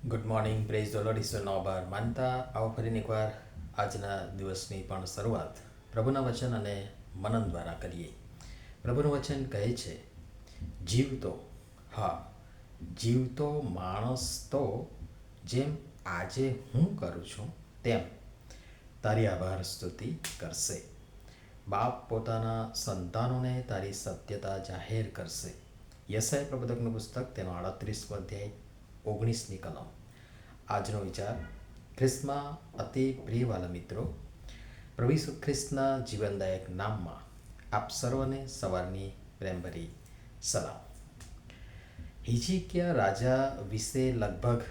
Good morning, praise the lord, ઈશ્વરનો આભાર માનતા આવો ફરીને એકવાર આજના દિવસની પણ શરૂઆત પ્રભુના વચન અને મનન દ્વારા કરીએ. પ્રભુનું વચન કહે છે, જીવતો હા જીવતો માણસ તો જેમ આજે હું કરું છું તેમ તારી આભાર સ્તુતિ કરશે. બાપ પોતાના સંતાનોને તારી સત્યતા જાહેર કરશે. યશાયા પ્રબોધકનું પુસ્તક તેનો 38મો અધ્યાય 19ની કલમ. આજનો વિચાર, ખ્રિસ્તમાં અતિ પ્રિયવાલા મિત્રો, પ્રભુ ઈસુ ખ્રિસ્તના જીવનદાયક નામમાં આપ સર્વને સવારની પ્રેમભરી સલામ. હિજકિયા રાજા વિશે લગભગ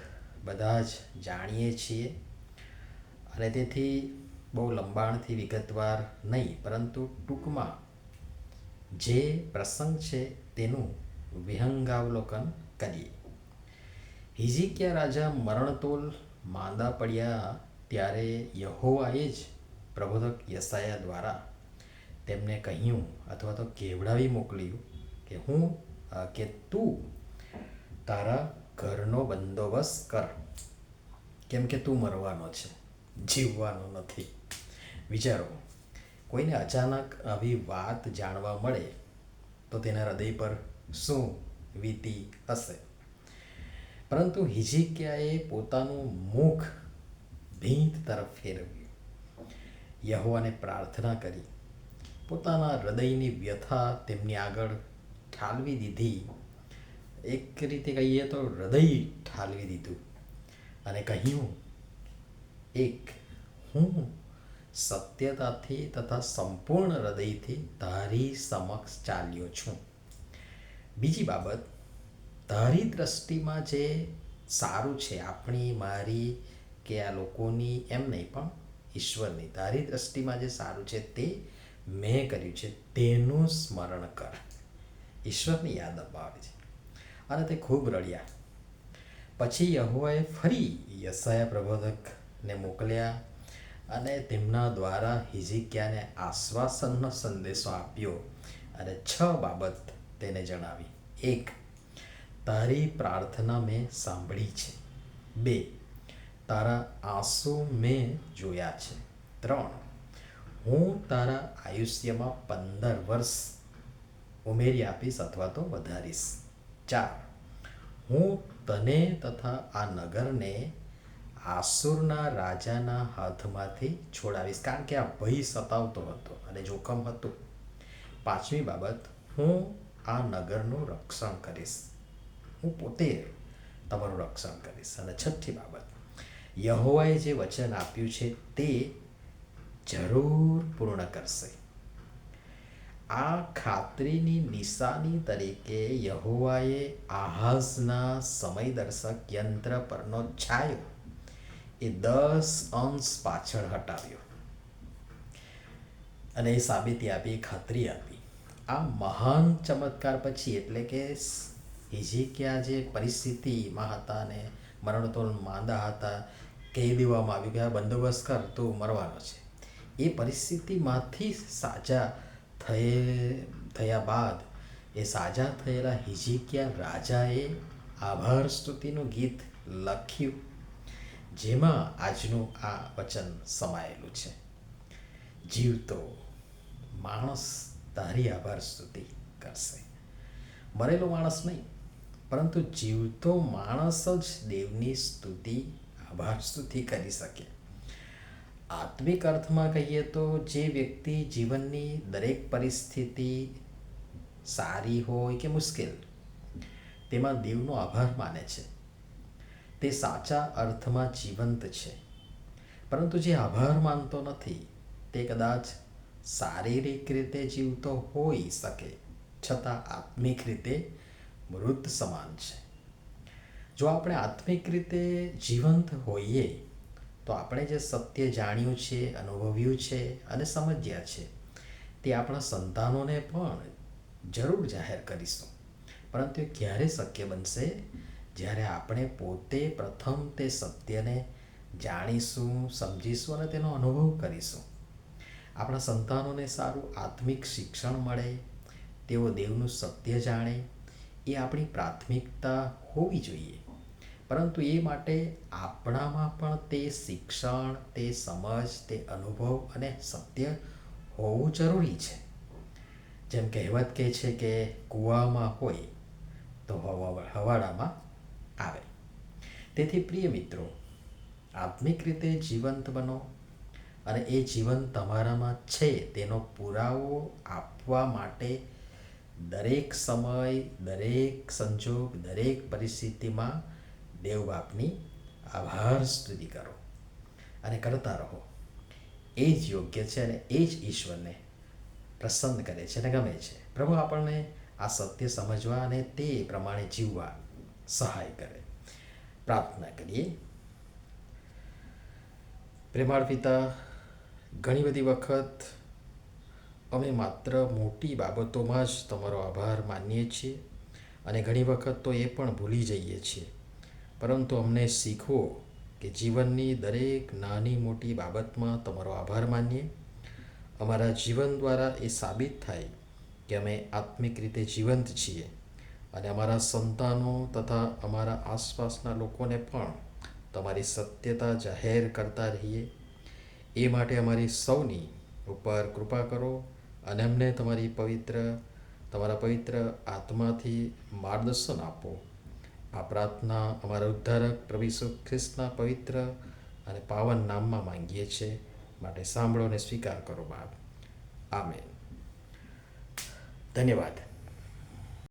બધા જ જાણીએ છીએ અને તેથી બહુ લંબાણથી વિગતવાર નહીં, પરંતુ ટૂંકમાં જે પ્રસંગ છે તેનું વિહંગાવલોકન કરીએ. હિજકિયા રાજા મરણતોલ માંદા પડ્યા ત્યારે યહોવાએ જ પ્રબોધક યશાયા દ્વારા તેમને કહ્યું અથવા તો કેવડાવી મોકલ્યું કે તું તારા ઘરનો બંદોબસ્ત કર, કેમ કે તું મરવાનો છે, જીવવાનો નથી. વિચારો, કોઈને અચાનક આવી વાત જાણવા મળે તો તેના હૃદય પર શું વીતી હશે. પરંતુ હિજકિયાએ પોતાનું મુખ ભીંત તરફ ફેરવ્યું, યહોવાને પ્રાર્થના કરી, પોતાના હૃદયની વ્યથા તેમની આગળ ઠાલવી દીધી. એક રીતે કહીએ તો હૃદય ઠાલવી દીધું અને કહ્યું, હું સત્યતાથી તથા સંપૂર્ણ હૃદયથી તારી સમક્ષ ચાલ્યો છું. બીજી બાબત, તારી દ્રષ્ટિમાં જે સારું છે, આપણી મારી કે આ લોકોની એમ નહીં, પણ ઈશ્વરની, તારી દ્રષ્ટિમાં જે સારું છે તે મેં કર્યું છે તેનું સ્મરણ કર. ઈશ્વરની યાદ અપાવે છે અને તે ખૂબ રડ્યા. પછી યહોવાએ ફરી યશાયા પ્રબોધકને મોકલ્યા અને તેમના દ્વારા હિજકિયાને આશ્વાસનનો સંદેશો આપ્યો અને 6 બાબત તેને જણાવી. 1. તારી પ્રાર્થના મેં સાંભળી છે. 2. તારા આંસુ મેં જોયા છે. 3. હું તારા આયુષ્યમાં 15 વર્ષ ઉમેરી આપીશ અથવા તો વધારીશ. 4. હું તને તથા આ નગરને આસુરના રાજાના હાથમાંથી છોડાવીશ, કારણ કે આ ભય સતાવતો હતો અને જોખમ હતું. 5મી બાબત, હું આ નગરનું રક્ષણ કરીશ, હું પોતે તમારું રક્ષણ કરીશ. અને 6ઠ્ઠી બાબત, યહોવાએ જે વચન આપ્યું છે તે જરૂર પૂર્ણ કરશે. આ ખાતરીની નિશાની તરીકે યહોવાએ આહાઝના સમયદર્શક યંત્ર પરનો છાંયો એ 10 અંશ પાછળ હટાવ્યો અને એ સાબિતી આપી, ખાતરી આપી. આ મહાન ચમત્કાર પછી, એટલે કે હિજકિયા જે પરિસ્થિતિમાં હતા અને મરણતોલ માંદા હતા, કહી દેવામાં આવ્યું કે આ બંદોબસ્ત કર, તું મરવાનો છે. એ પરિસ્થિતિમાંથી સાજા થયા બાદ એ સાજા થયેલા હિજકિયા રાજાએ આભાર સ્તુતિનું ગીત લખ્યું, જેમાં આજનું આ વચન સમાયેલું છે. જીવતો માણસ તારી આભાર સ્તુતિ કરશે. મરેલો માણસ નહીં, પરંતુ જીવતો માણસ જ દેવની સ્તુતિ, આભાર સ્તુતિ કરી શકે. આત્મિક અર્થમાં કહીએ તો જે વ્યક્તિ જીવનની દરેક પરિસ્થિતિ, સારી હોય કે મુશ્કેલ, તેમાં દેવનો આભાર માને છે, તે સાચા અર્થમાં જીવંત છે. પરંતુ જે આભાર માનતો નથી તે કદાચ શારીરિક રીતે જીવતો હોઈ શકે, છતાં આત્મિક રીતે મૃત સમાન છે. જો આપણે આત્મિક રીતે જીવંત હોઈએ તો આપણે જે સત્ય જાણ્યું છે, અનુભવ્યું છે અને સમજ્યા છે તે આપણા સંતાનોને પણ જરૂર જાહેર કરીશું. પરંતુ એ ક્યારે શક્ય બનશે? જ્યારે આપણે પોતે પ્રથમ તે સત્યને જાણીશું, સમજીશું અને તેનો અનુભવ કરીશું. આપણા સંતાનોને સારું આત્મિક શિક્ષણ મળે, તેઓ દેવનું સત્ય જાણે, એ આપણી પ્રાથમિકતા હોવી જોઈએ. પરંતુ એ માટે આપણામાં પણ તે શિક્ષણ, તે સમજ, તે અનુભવ અને સત્ય હોવું જરૂરી છે. જેમ કહેવત કહે છે કે કૂવામાં હોય તો હવાડામાં આવે. તેથી પ્રિય મિત્રો, આત્મિક રીતે જીવંત બનો અને એ જીવન તમારામાં છે તેનો પુરાવો આપવા માટે દરેક સમય, દરેક સંજોગ, દરેક પરિસ્થિતિમાં દેવ બાપની આભાર સ્તુતિ કરો અને કરતા રહો. એ જ યોગ્ય છે અને એ જ ઈશ્વરને પ્રસન્ન કરે છે અને ગમે છે. પ્રભુ આપણને આ સત્ય સમજવા અને તે પ્રમાણે જીવવા સહાય કરે. પ્રાર્થના કરીએ. પ્રેમાળ પિતા, ઘણી બધી વખત અમે માત્ર મોટી બાબતોમાં જ તમારો આભાર માનીએ છીએ અને ઘણી વખત તો એ પણ ભૂલી જઈએ છીએ. પરંતુ અમને શીખવો કે જીવનની દરેક નાની મોટી બાબતમાં તમારો આભાર માનીએ. અમારા જીવન દ્વારા એ સાબિત થાય કે અમે આત્મિક રીતે જીવંત છીએ અને અમારા સંતાનો તથા અમારા આસપાસના લોકોને પણ તમારી સત્યતા જાહેર કરતા રહીએ. એ માટે અમારી સૌની ઉપર કૃપા કરો અને અમને તમારા પવિત્ર આત્માથી માર્ગદર્શન આપો. આ પ્રાર્થના અમારા ઉદ્ધારક પ્રભુ ઈસુ ખ્રિસ્તના પવિત્ર અને પાવન નામમાં માંગીએ છીએ. માટે સાંભળો અને સ્વીકાર કરો બાપ. આમેન. ધન્યવાદ.